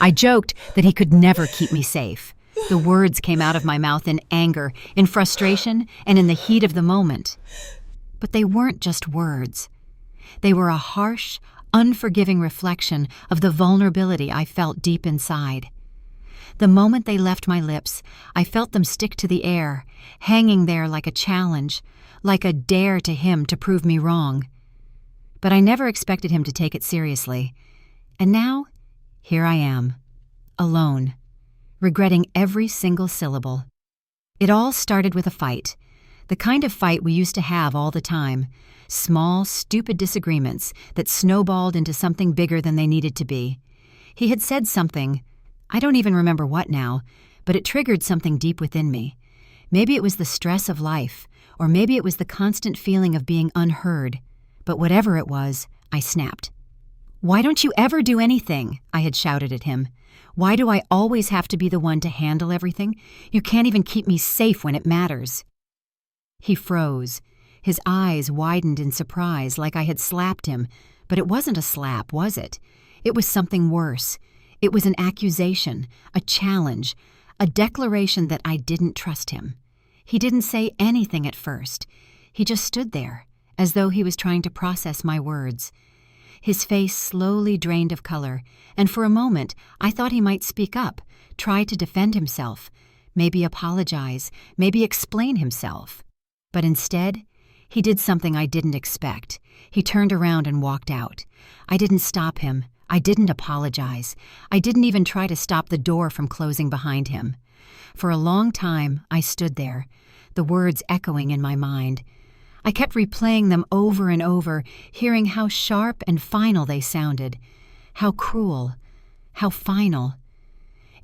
I joked that he could never keep me safe. The words came out of my mouth in anger, in frustration, and in the heat of the moment. But they weren't just words. They were a harsh, unforgiving reflection of the vulnerability I felt deep inside. The moment they left my lips, I felt them stick to the air, hanging there like a challenge, like a dare to him to prove me wrong. But I never expected him to take it seriously. And now, here I am, alone, regretting every single syllable. It all started with a fight, the kind of fight we used to have all the time, small, stupid disagreements that snowballed into something bigger than they needed to be. He had said something, I don't even remember what now, but it triggered something deep within me. Maybe it was the stress of life, or maybe it was the constant feeling of being unheard. But whatever it was, I snapped. "Why don't you ever do anything?" I had shouted at him. "Why do I always have to be the one to handle everything? You can't even keep me safe when it matters." He froze. His eyes widened in surprise, like I had slapped him. But it wasn't a slap, was it? It was something worse. It was an accusation, a challenge, a declaration that I didn't trust him. He didn't say anything at first. He just stood there, as though he was trying to process my words. His face slowly drained of color, and for a moment I thought he might speak up, try to defend himself, maybe apologize, maybe explain himself. But instead, he did something I didn't expect. He turned around and walked out. I didn't stop him. I didn't apologize. I didn't even try to stop the door from closing behind him. For a long time, I stood there, the words echoing in my mind. I kept replaying them over and over, hearing how sharp and final they sounded, how cruel, how final.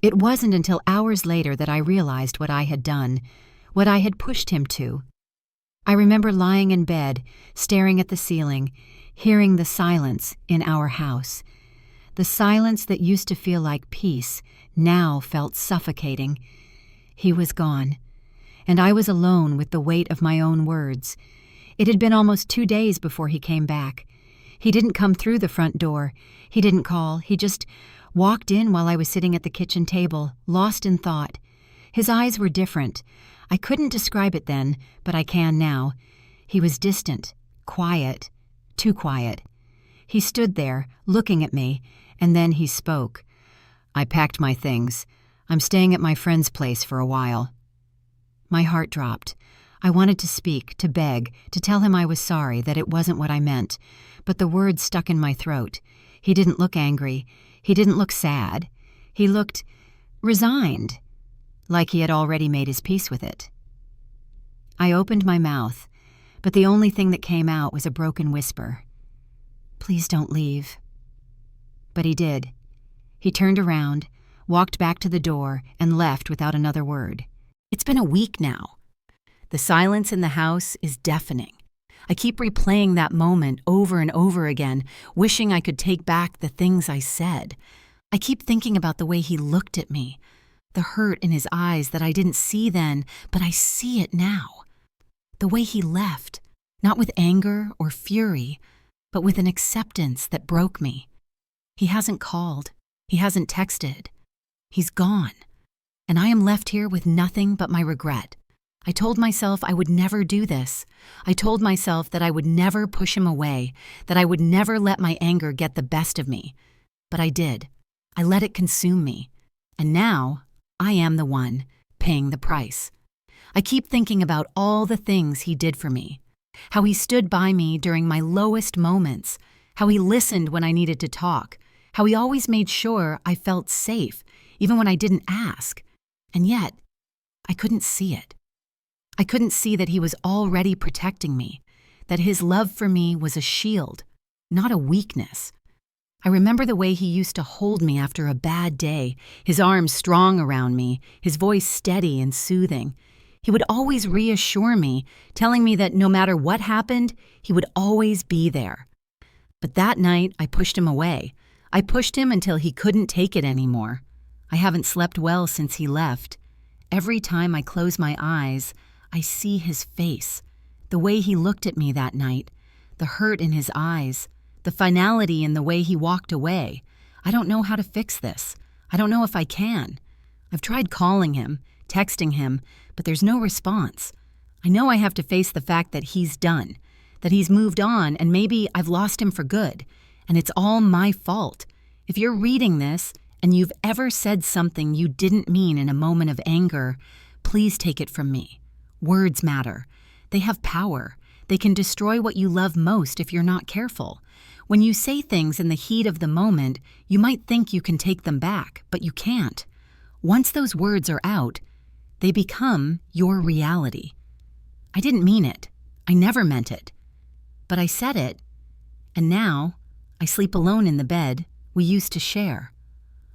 It wasn't until hours later that I realized what I had done, what I had pushed him to. I remember lying in bed, staring at the ceiling, hearing the silence in our house. The silence that used to feel like peace now felt suffocating. He was gone, and I was alone with the weight of my own words. It had been almost 2 days before he came back. He didn't come through the front door. He didn't call. He just walked in while I was sitting at the kitchen table, lost in thought. His eyes were different. I couldn't describe it then, but I can now. He was distant, quiet, too quiet. He stood there, looking at me, and then he spoke. "I packed my things. I'm staying at my friend's place for a while." My heart dropped. I wanted to speak, to beg, to tell him I was sorry, that it wasn't what I meant, but the words stuck in my throat. He didn't look angry. He didn't look sad. He looked resigned, like he had already made his peace with it. I opened my mouth, but the only thing that came out was a broken whisper. "Please don't leave." But he did. He turned around, walked back to the door, and left without another word. It's been a week now. The silence in the house is deafening. I keep replaying that moment over and over again, wishing I could take back the things I said. I keep thinking about the way he looked at me, the hurt in his eyes that I didn't see then, but I see it now. The way he left, not with anger or fury, but with an acceptance that broke me. He hasn't called. He hasn't texted. He's gone. And I am left here with nothing but my regret. I told myself I would never do this. I told myself that I would never push him away, that I would never let my anger get the best of me. But I did. I let it consume me. And now, I am the one paying the price. I keep thinking about all the things he did for me. How he stood by me during my lowest moments. How he listened when I needed to talk. How he always made sure I felt safe, even when I didn't ask. And yet, I couldn't see it. I couldn't see that he was already protecting me, that his love for me was a shield, not a weakness. I remember the way he used to hold me after a bad day, his arms strong around me, his voice steady and soothing. He would always reassure me, telling me that no matter what happened, he would always be there. But that night, I pushed him away. I pushed him until he couldn't take it anymore. I haven't slept well since he left. Every time I close my eyes, I see his face, the way he looked at me that night, the hurt in his eyes, the finality in the way he walked away. I don't know how to fix this. I don't know if I can. I've tried calling him, texting him, but there's no response. I know I have to face the fact that he's done, that he's moved on, and maybe I've lost him for good, and it's all my fault. If you're reading this and you've ever said something you didn't mean in a moment of anger, please take it from me. Words matter. They have power. They can destroy what you love most if you're not careful. When you say things in the heat of the moment, you might think you can take them back, but you can't. Once those words are out, they become your reality. I didn't mean it. I never meant it. But I said it, and now I sleep alone in the bed we used to share,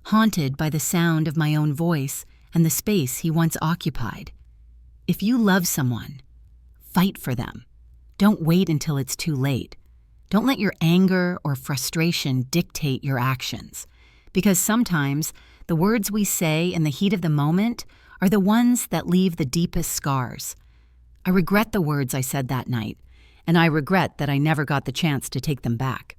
haunted by the sound of my own voice and the space he once occupied. If you love someone, fight for them. Don't wait until it's too late. Don't let your anger or frustration dictate your actions, because sometimes the words we say in the heat of the moment are the ones that leave the deepest scars. I regret the words I said that night, and I regret that I never got the chance to take them back.